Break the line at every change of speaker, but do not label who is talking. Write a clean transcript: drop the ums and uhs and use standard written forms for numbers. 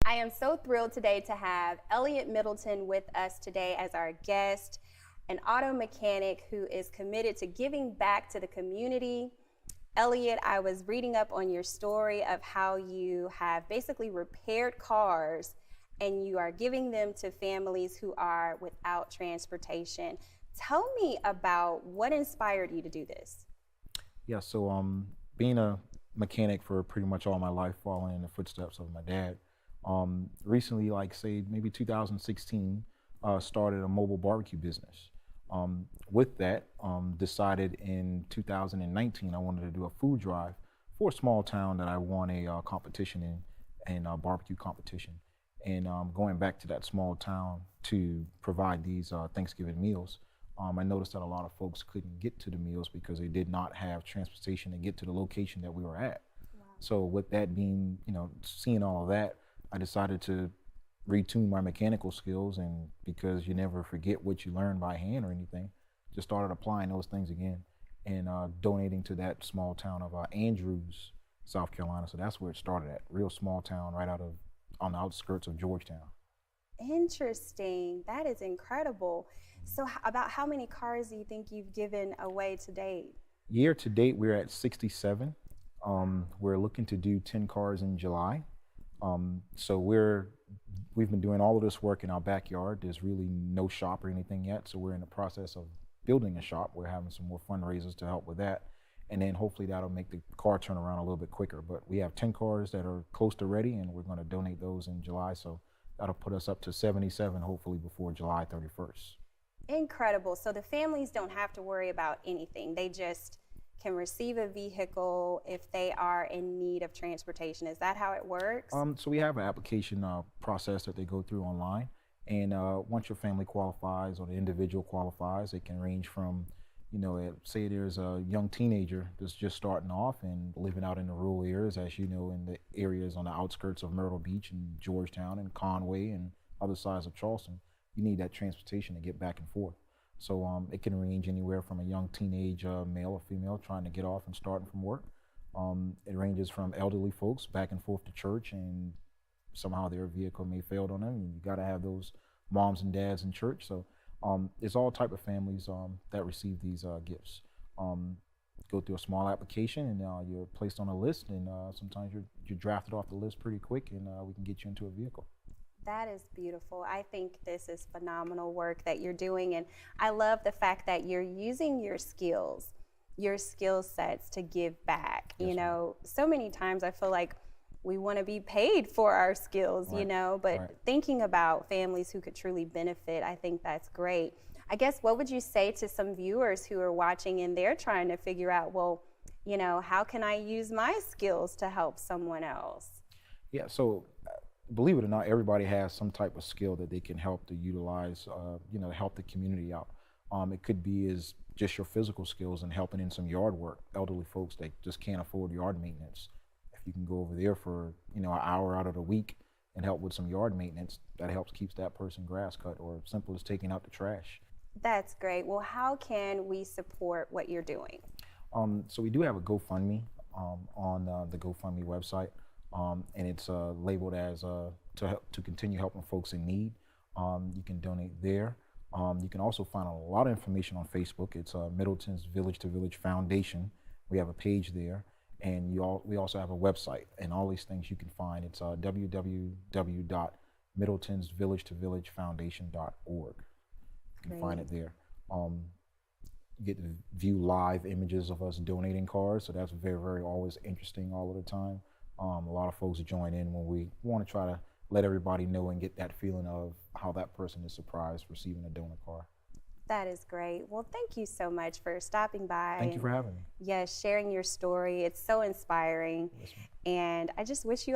I am so thrilled today to have Eliot Middleton with us today as our guest, an auto mechanic who is committed to giving back to the community. Eliot, I was reading up on your story of how you have basically repaired cars and you are giving them to families who are without transportation. Tell me about what inspired you to do this.
Yeah, so being a mechanic for pretty much all my life, following in the footsteps of my dad, recently, like say maybe 2016, started a mobile barbecue business. With that, decided in 2019 I wanted to do a food drive for a small town that I won a competition in a barbecue competition. And going back to that small town to provide these Thanksgiving meals, I noticed that a lot of folks couldn't get to the meals because they did not have transportation to get to the location that we were at.
Wow.
So with that being, seeing all of that, I decided to retune my mechanical skills, and because you never forget what you learn by hand or anything, just started applying those things again and donating to that small town of Andrews, South Carolina. So that's where it started at, real small town right on the outskirts of Georgetown.
Interesting. That is incredible. So, about how many cars do you think you've given away to date?
Year to date, we're at 67. We're looking to do 10 cars in July. So we've been doing all of this work in our backyard. There's really no shop or anything yet, so we're in the process of building a shop. We're having some more fundraisers to help with that, and then hopefully that'll make the car turn around a little bit quicker. But we have 10 cars that are close to ready, and we're going to donate those in July, so that'll put us up to 77 hopefully before July 31st.
Incredible. So the families don't have to worry about anything. They just can receive a vehicle if they are in need of transportation. Is that how it works?
So we have an application process that they go through online, and once your family qualifies or the individual qualifies, it can range from, say there's a young teenager that's just starting off and living out in the rural areas, as you know, in the areas on the outskirts of Myrtle Beach and Georgetown and Conway and other sides of Charleston. You need that transportation to get back and forth. So it can range anywhere from a young teenage male or female trying to get off and starting from work. It ranges from elderly folks back and forth to church, and somehow their vehicle may fail on them, and you got to have those moms and dads in church. So it's all type of families that receive these gifts. Go through a small application, and you're placed on a list, and sometimes you're drafted off the list pretty quick, and we can get you into a vehicle.
That is beautiful. I think this is phenomenal work that you're doing, and I love the fact that you're using your skill sets to give back.
Yes,
So many times I feel like we want to be paid for our skills,
right.
but
Right.
thinking about families who could truly benefit, I think that's great. I guess what would you say to some viewers who are watching and they're trying to figure out, well, how can I use my skills to help someone else?
Yeah, so believe it or not, everybody has some type of skill that they can help to utilize, help the community out. It could be as just your physical skills and helping in some yard work. Elderly folks that just can't afford yard maintenance. If you can go over there for, an hour out of the week and help with some yard maintenance, that helps keeps that person grass cut, or simple as taking out the trash.
That's great. Well, how can we support what you're doing?
So we do have a GoFundMe on the GoFundMe website. And it's labeled as to continue helping folks in need. You can donate there. You can also find a lot of information on Facebook. It's Middleton's Village to Village Foundation. We have a page there, and we also have a website. And all these things you can find. It's www.middletonsvillagetovillagefoundation.org. You can find it there. You get to view live images of us donating cars, so that's very, very always interesting all of the time. A lot of folks join in when we want to try to let everybody know and get that feeling of how that person is surprised receiving a donor car.
That is great. Well, thank you so much for stopping by.
Thank you for having me.
Yes, sharing your story. It's so inspiring.
Yes, ma'am.
And I just wish you